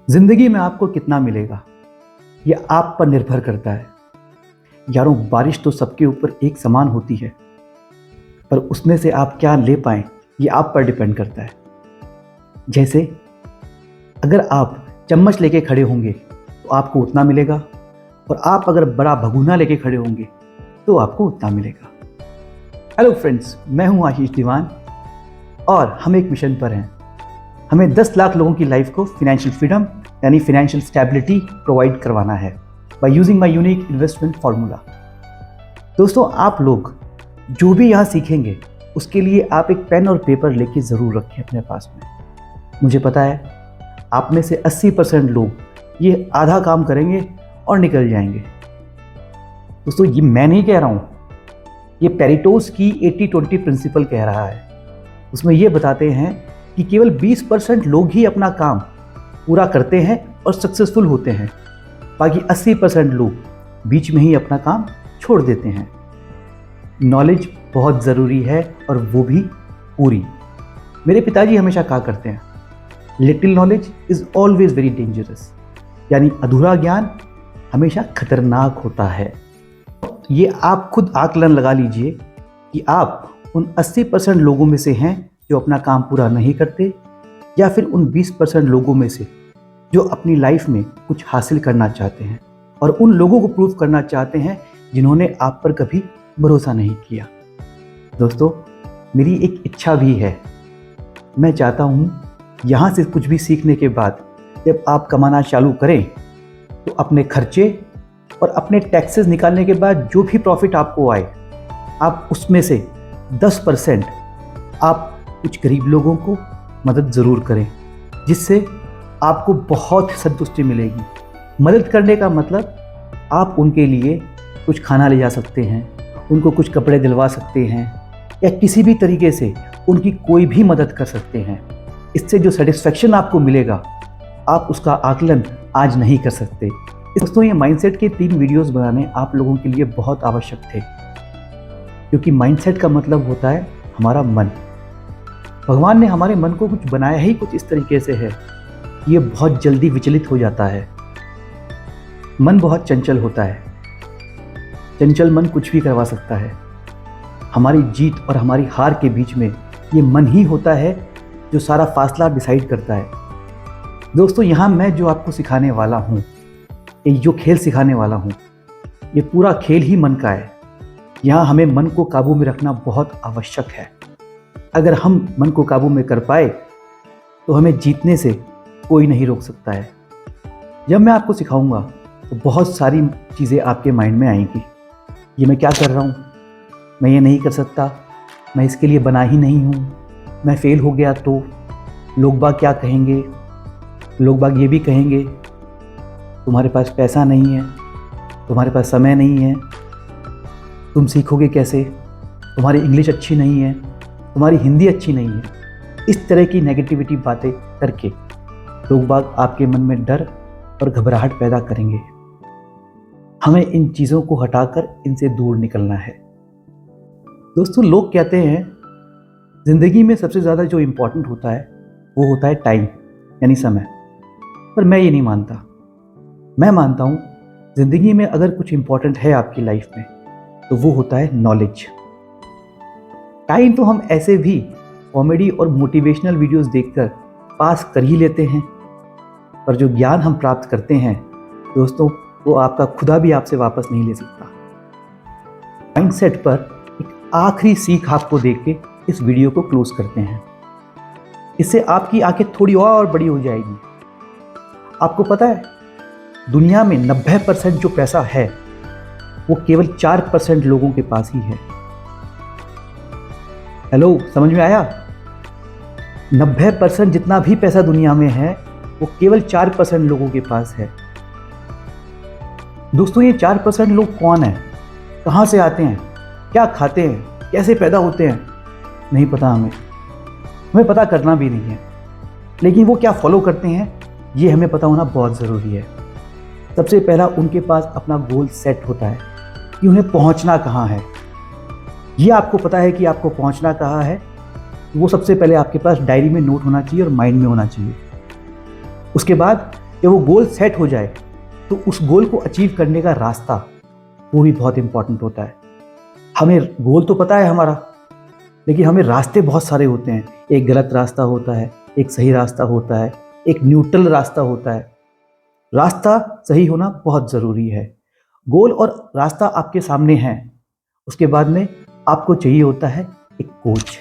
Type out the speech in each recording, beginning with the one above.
जिंदगी में आपको कितना मिलेगा ये आप पर निर्भर करता है। यारों, बारिश तो सबके ऊपर एक समान होती है, पर उसमें से आप क्या ले पाएं ये आप पर डिपेंड करता है। जैसे अगर आप चम्मच लेके खड़े होंगे तो आपको उतना मिलेगा, और आप अगर बड़ा भगोना लेके खड़े होंगे तो आपको उतना मिलेगा। हेलो फ्रेंड्स, मैं हूं आशीष दीवान और हम एक मिशन पर हैं। हमें 10 लाख लोगों की लाइफ को फाइनेंशियल फ्रीडम यानी फाइनेंशियल स्टेबिलिटी प्रोवाइड करवाना है by using my unique investment formula. दोस्तों, आप लोग जो भी यहाँ सीखेंगे उसके लिए आप एक पेन और पेपर लेके ज़रूर रखें अपने पास में। मुझे पता है आप में से 80% लोग ये आधा काम करेंगे और निकल जाएंगे। दोस्तों, ये मैं नहीं कह रहा हूँ, ये पेरेटोस की 80-20 प्रिंसिपल कह रहा है। उसमें ये बताते हैं कि केवल 20% लोग ही अपना काम पूरा करते हैं और सक्सेसफुल होते हैं, बाकी 80% लोग बीच में ही अपना काम छोड़ देते हैं। नॉलेज बहुत ज़रूरी है और वो भी पूरी। मेरे पिताजी हमेशा कहा करते हैं, little knowledge is always very dangerous, यानी अधूरा ज्ञान हमेशा खतरनाक होता है। ये आप खुद आकलन लगा लीजिए कि आप उन 80% लोगों में से हैं जो अपना काम पूरा नहीं करते, या फिर उन 20% लोगों में से जो अपनी लाइफ में कुछ हासिल करना चाहते हैं और उन लोगों को प्रूव करना चाहते हैं जिन्होंने आप पर कभी भरोसा नहीं किया। दोस्तों, मेरी एक इच्छा भी है। मैं चाहता हूँ यहाँ से कुछ भी सीखने के बाद जब आप कमाना चालू करें तो अपने खर्चे और अपने टैक्सेस निकालने के बाद जो भी प्रॉफिट आपको आए, आप उसमें से 10% आप कुछ गरीब लोगों को मदद ज़रूर करें, जिससे आपको बहुत संतुष्टि मिलेगी। मदद करने का मतलब आप उनके लिए कुछ खाना ले जा सकते हैं, उनको कुछ कपड़े दिलवा सकते हैं, या किसी भी तरीके से उनकी कोई भी मदद कर सकते हैं। इससे जो सेटिस्फेक्शन आपको मिलेगा, आप उसका आकलन आज नहीं कर सकते। दोस्तों, ये माइंडसेट के 3 वीडियोस बनाने आप लोगों के लिए बहुत आवश्यक थे, क्योंकि माइंडसेट का मतलब होता है हमारा मन। भगवान ने हमारे मन को कुछ बनाया ही कुछ इस तरीके से है कि ये बहुत जल्दी विचलित हो जाता है। मन बहुत चंचल होता है। चंचल मन कुछ भी करवा सकता है। हमारी जीत और हमारी हार के बीच में ये मन ही होता है जो सारा फासला डिसाइड करता है। दोस्तों, यहाँ मैं जो आपको सिखाने वाला हूँ, ये जो खेल सिखाने वाला हूँ, ये पूरा खेल ही मन का है। यहाँ हमें मन को काबू में रखना बहुत आवश्यक है। अगर हम मन को काबू में कर पाए तो हमें जीतने से कोई नहीं रोक सकता है। जब मैं आपको सिखाऊंगा तो बहुत सारी चीज़ें आपके माइंड में आएंगी। ये मैं क्या कर रहा हूँ, मैं ये नहीं कर सकता, मैं इसके लिए बना ही नहीं हूँ, मैं फेल हो गया तो लोग बाग क्या कहेंगे, लोग बाग ये भी कहेंगे तुम्हारे पास पैसा नहीं है, तुम्हारे पास समय नहीं है, तुम सीखोगे कैसे, तुम्हारी इंग्लिश अच्छी नहीं है, तुम्हारी हिंदी अच्छी नहीं है। इस तरह की नेगेटिविटी बातें करके लोग बाग आपके मन में डर और घबराहट पैदा करेंगे। हमें इन चीज़ों को हटाकर इनसे दूर निकलना है। दोस्तों, लोग कहते हैं ज़िंदगी में सबसे ज़्यादा जो इम्पोर्टेंट होता है वो होता है टाइम, यानी समय। पर मैं ये नहीं मानता। मैं मानता हूँ ज़िंदगी में अगर कुछ इम्पोर्टेंट है आपकी लाइफ में तो वो होता है नॉलेज। टाइम तो हम ऐसे भी कॉमेडी और मोटिवेशनल वीडियोस देखकर पास कर ही लेते हैं, पर जो ज्ञान हम प्राप्त करते हैं दोस्तों, वो आपका खुदा भी आपसे वापस नहीं ले सकता। माइंडसेट पर एक आखिरी सीख आपको देख के इस वीडियो को क्लोज करते हैं। इससे आपकी आंखें थोड़ी और बड़ी हो जाएगी। आपको पता है, दुनिया में 90% जो पैसा है वो केवल 4% लोगों के पास ही है। हेलो, समझ में आया? 90% जितना भी पैसा दुनिया में है वो केवल 4% लोगों के पास है। दोस्तों, ये 4% लोग कौन हैं, कहाँ से आते हैं, क्या खाते हैं, कैसे पैदा होते हैं, नहीं पता हमें पता करना भी नहीं है। लेकिन वो क्या फॉलो करते हैं ये हमें पता होना बहुत ज़रूरी है। सबसे पहला उनके पास अपना गोल सेट होता है कि उन्हें पहुंचना कहाँ है। ये आपको पता है कि आपको पहुंचना कहाँ है, वो सबसे पहले आपके पास डायरी में नोट होना चाहिए और माइंड में होना चाहिए। उसके बाद जब वो गोल सेट हो जाए तो उस गोल को अचीव करने का रास्ता वो भी बहुत इंपॉर्टेंट होता है। हमें गोल तो पता है हमारा, लेकिन हमें रास्ते बहुत सारे होते हैं। एक गलत रास्ता होता है, एक सही रास्ता होता है, एक न्यूट्रल रास्ता होता है। रास्ता सही होना बहुत ज़रूरी है। गोल और रास्ता आपके सामने है, उसके बाद में आपको चाहिए होता है एक कोच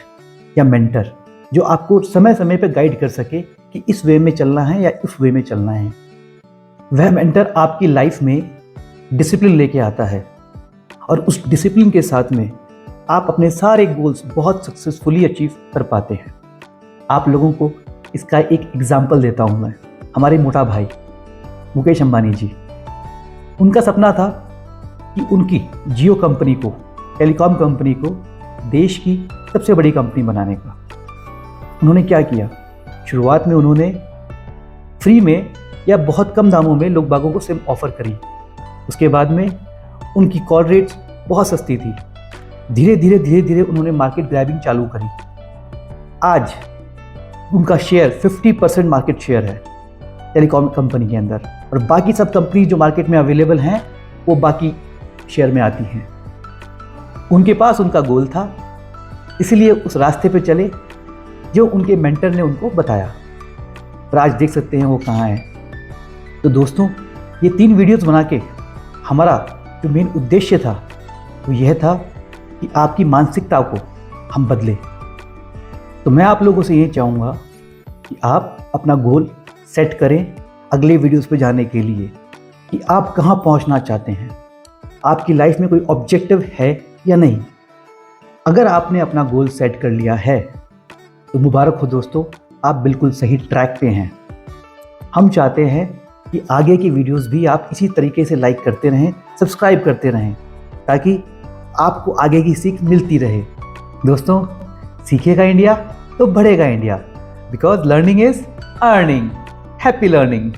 या मेंटर जो आपको समय समय पर गाइड कर सके कि इस वे में चलना है या उस वे में चलना है। वह मेंटर आपकी लाइफ में डिसिप्लिन लेके आता है और उस डिसिप्लिन के साथ में आप अपने सारे गोल्स बहुत सक्सेसफुली अचीव कर पाते हैं। आप लोगों को इसका एक एग्जाम्पल देता हूँ मैं। हमारे मोटा भाई मुकेश अंबानी जी, उनका सपना था कि उनकी जियो कंपनी को, टेलीकॉम कंपनी को देश की सबसे बड़ी कंपनी बनाने का। उन्होंने क्या किया, शुरुआत में उन्होंने फ्री में या बहुत कम दामों में लोग बागों को सिम ऑफर करी। उसके बाद में उनकी कॉल रेट्स बहुत सस्ती थी। धीरे धीरे उन्होंने मार्केट ग्रैबिंग चालू करी। आज उनका शेयर 50% मार्केट शेयर है टेलीकॉम कंपनी के अंदर, और बाकी सब कंपनी जो मार्केट में अवेलेबल हैं वो बाकी शेयर में आती हैं। उनके पास उनका गोल था, इसलिए उस रास्ते पे चले जो उनके मेंटर ने उनको बताया, और आज देख सकते हैं वो कहाँ है। तो दोस्तों, ये 3 वीडियोस बना के हमारा जो मेन उद्देश्य था वो यह था कि आपकी मानसिकता को हम बदलें। तो मैं आप लोगों से ये चाहूँगा कि आप अपना गोल सेट करें अगले वीडियोस पे जाने के लिए, कि आप कहाँ पहुँचना चाहते हैं, आपकी लाइफ में कोई ऑब्जेक्टिव है या नहीं। अगर आपने अपना गोल सेट कर लिया है तो मुबारक हो दोस्तों, आप बिल्कुल सही ट्रैक पे हैं। हम चाहते हैं कि आगे की वीडियोस भी आप इसी तरीके से लाइक करते रहें, सब्सक्राइब करते रहें, ताकि आपको आगे की सीख मिलती रहे। दोस्तों, सीखेगा इंडिया तो बढ़ेगा India, because learning is earning. Happy learning.